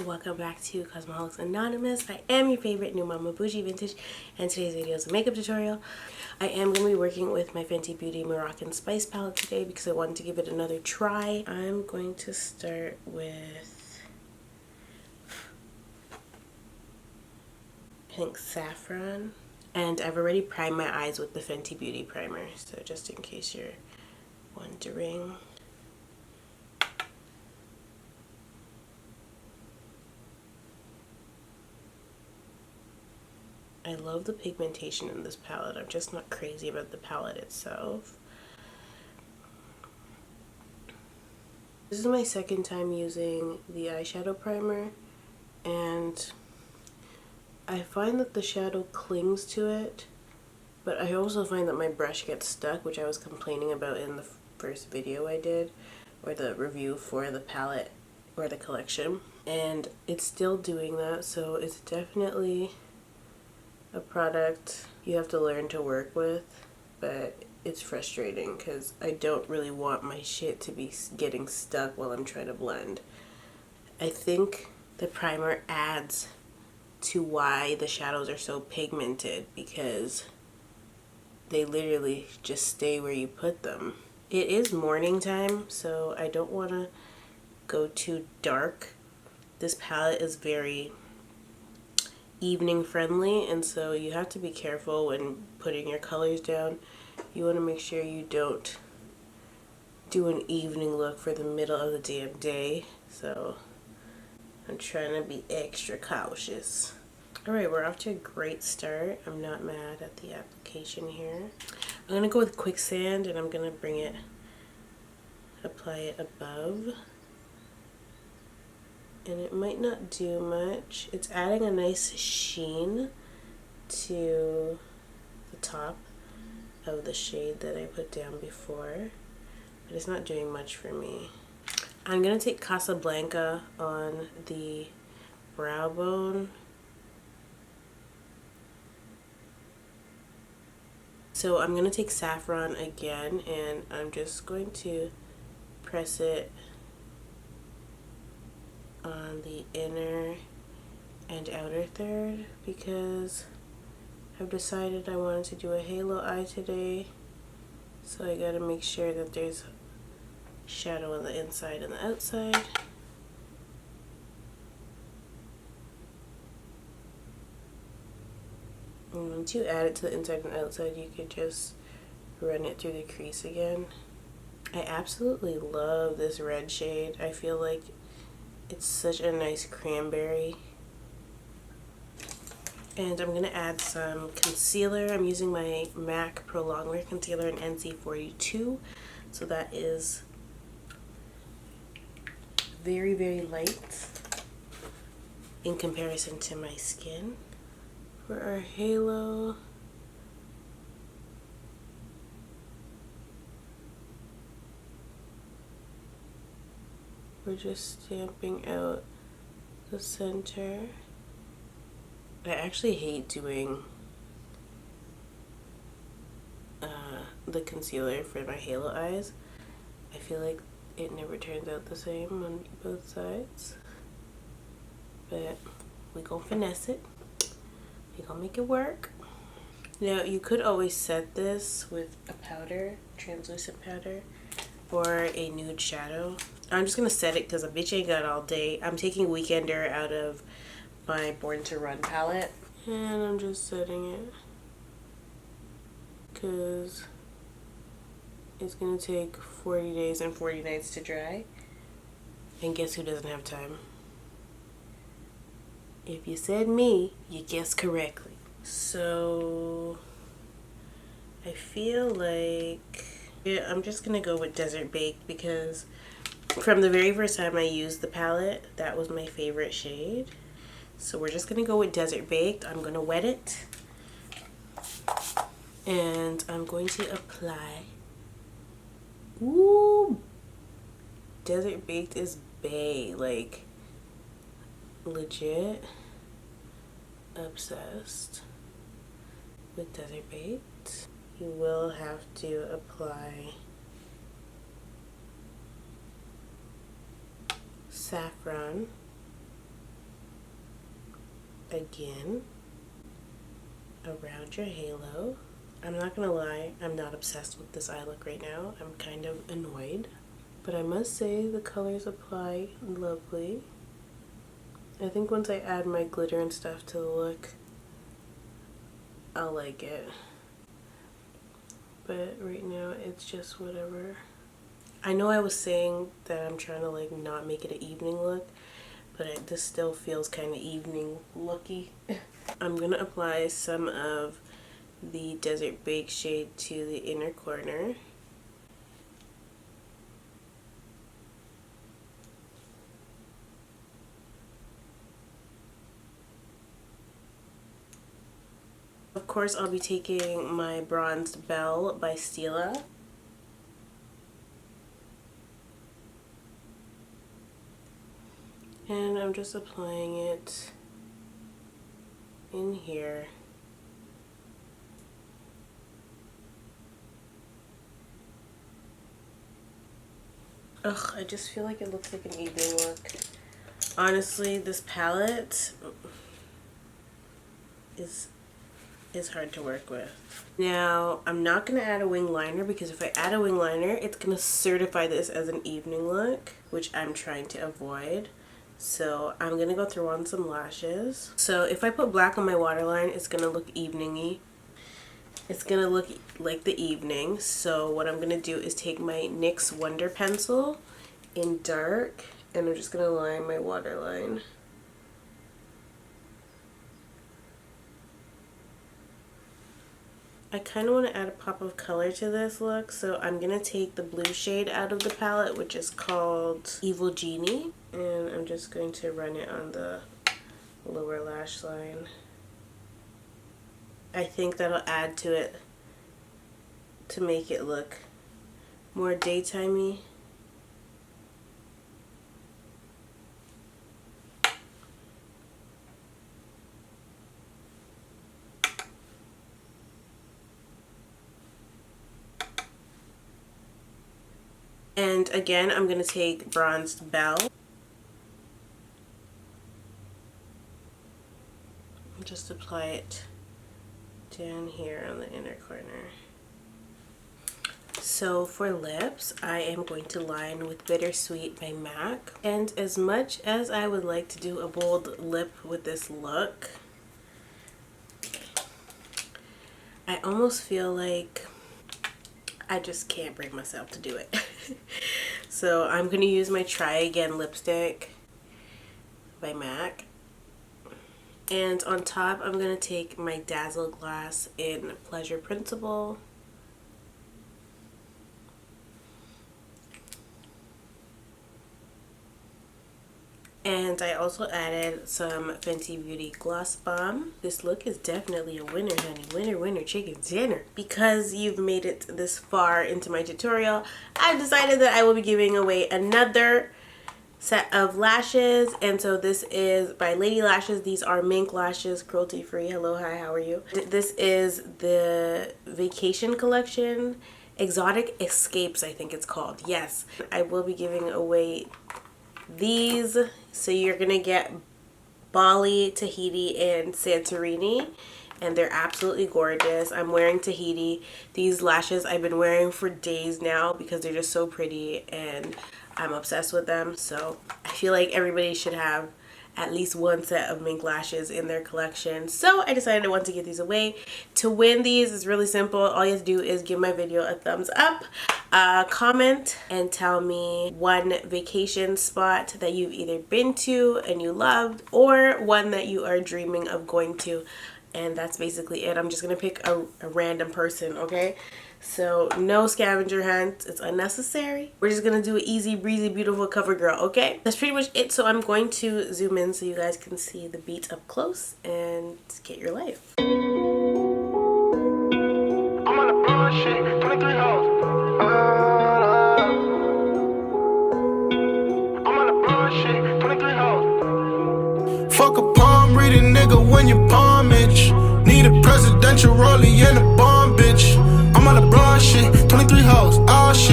Welcome back to Cosmeholics Anonymous. I am your favorite new mama bougie vintage, and today's video is a makeup tutorial. I am going to be working with my Fenty Beauty Moroccan Spice palette today because I wanted to give it another try. I'm going to start with pink saffron, and I've already primed my eyes with the Fenty Beauty primer, so just in case you're wondering. I love the pigmentation in this palette. I'm just not crazy about the palette itself. This is my second time using the eyeshadow primer, and I find that the shadow clings to it, but I also find that my brush gets stuck, which I was complaining about in the first video I did, or the review for the palette or the collection, and it's still doing that. So it's definitely a product you have to learn to work with, but it's frustrating because I don't really want my shit to be getting stuck while I'm trying to blend. I think the primer adds to why the shadows are so pigmented, because they literally just stay where you put them. It is morning time, so I don't want to go too dark. This palette is very evening friendly, and so you have to be careful when putting your colors down. You want to make sure you don't do an evening look for the middle of the damn day, so I'm trying to be extra cautious. Alright, we're off to a great start. I'm not mad at the application here. I'm going to go with quicksand, and I'm going to apply it above. And it might not do much. It's adding a nice sheen to the top of the shade that I put down before, but it's not doing much for me. I'm going to take Casablanca on the brow bone. So I'm going to take saffron again, and I'm just going to press it on the inner and outer third, because I've decided I wanted to do a halo eye today, so I gotta make sure that there's shadow on the inside and the outside. And once you add it to the inside and outside, you could just run it through the crease again. I absolutely love this red shade. I feel like it's such a nice cranberry. And I'm going to add some concealer. I'm using my MAC Pro Longwear Concealer in NC42. So that is very, very light in comparison to my skin. For our halo, we're just stamping out the center. I actually hate doing the concealer for my halo eyes. I feel like it never turns out the same on both sides, but we gonna finesse it. We gonna make it work. Now you could always set this with a powder, translucent powder, or a nude shadow. I'm just gonna set it because a bitch ain't got all day. I'm taking Weekender out of my Born to Run palette, and I'm just setting it because it's gonna take 40 days and 40 nights to dry. And guess who doesn't have time? If you said me, you guessed correctly. So I feel like, yeah, I'm just gonna go with Desert Baked, because from the very first time I used the palette, that was my favorite shade. So we're just gonna go with Desert Baked. I'm gonna wet it, and I'm going to apply. Ooh, Desert Baked is bae, like legit obsessed with Desert Baked. You will have to apply saffron again around your halo. I'm not gonna lie, I'm not obsessed with this eye look right now. I'm kind of annoyed, but I must say the colors apply lovely. I think once I add my glitter and stuff to the look, I'll like it. But right now it's just whatever. I know I was saying that I'm trying to like not make it an evening look, but this still feels kind of evening looky. I'm gonna apply some of the Desert Bake shade to the inner corner. Of course, I'll be taking my Bronzed Belle by STILA. And I'm just applying it in here. Ugh, I just feel like it looks like an evening look. Honestly, this palette is hard to work with. Now, I'm not going to add a wing liner because if I add a wing liner, it's going to certify this as an evening look, which I'm trying to avoid. So I'm going to go through on some lashes. So if I put black on my waterline, it's going to look evening-y. It's going to look like the evening. So what I'm going to do is take my NYX Wonder Pencil in dark, and I'm just going to line my waterline. I kind of want to add a pop of color to this look, so I'm going to take the blue shade out of the palette, which is called Evil Genie, and I'm just going to run it on the lower lash line. I think that'll add to it to make it look more daytimey. And again, I'm going to take Bronzed Belle. Just apply it down here on the inner corner. So for lips, I am going to line with Bittersweet by MAC. And as much as I would like to do a bold lip with this look, I almost feel like I just can't bring myself to do it. So I'm going to use my Try Again lipstick by MAC. And on top, I'm going to take my Dazzle Glass in Pleasure Principle. And I also added some Fenty Beauty Gloss Bomb. This look is definitely a winner, honey. Winner, winner, chicken dinner. Because you've made it this far into my tutorial, I've decided that I will be giving away another set of lashes. And so this is by Lady Lashes. These are mink lashes, cruelty free. Hello, hi, how are you? This is the Vacation Collection. Exotic Escapes, I think it's called. Yes, I will be giving away these. So you're gonna get Bali, Tahiti, and Santorini, and they're absolutely gorgeous. I'm wearing Tahiti. These lashes I've been wearing for days now because they're just so pretty and I'm obsessed with them. So I feel like everybody should have at least one set of mink lashes in their collection. So I decided I want to give these away. To win these is really simple. All you have to do is give my video a thumbs up, comment, and tell me one vacation spot that you've either been to and you loved, or one that you are dreaming of going to. And that's basically it. I'm just gonna pick a random person, okay? So no scavenger hunt, it's unnecessary. We're just gonna do an easy breezy beautiful cover girl, okay? That's pretty much it. So I'm going to zoom in so you guys can see the beat up close and get your life. I'm on the bullshit, 23 hoes. I'm on the bullshit, 23 hoes. Fuck a palm reading nigga when you palm itch. Need a presidential rollie and a bomb bitch. I'm on the broad shit, 23 hoes.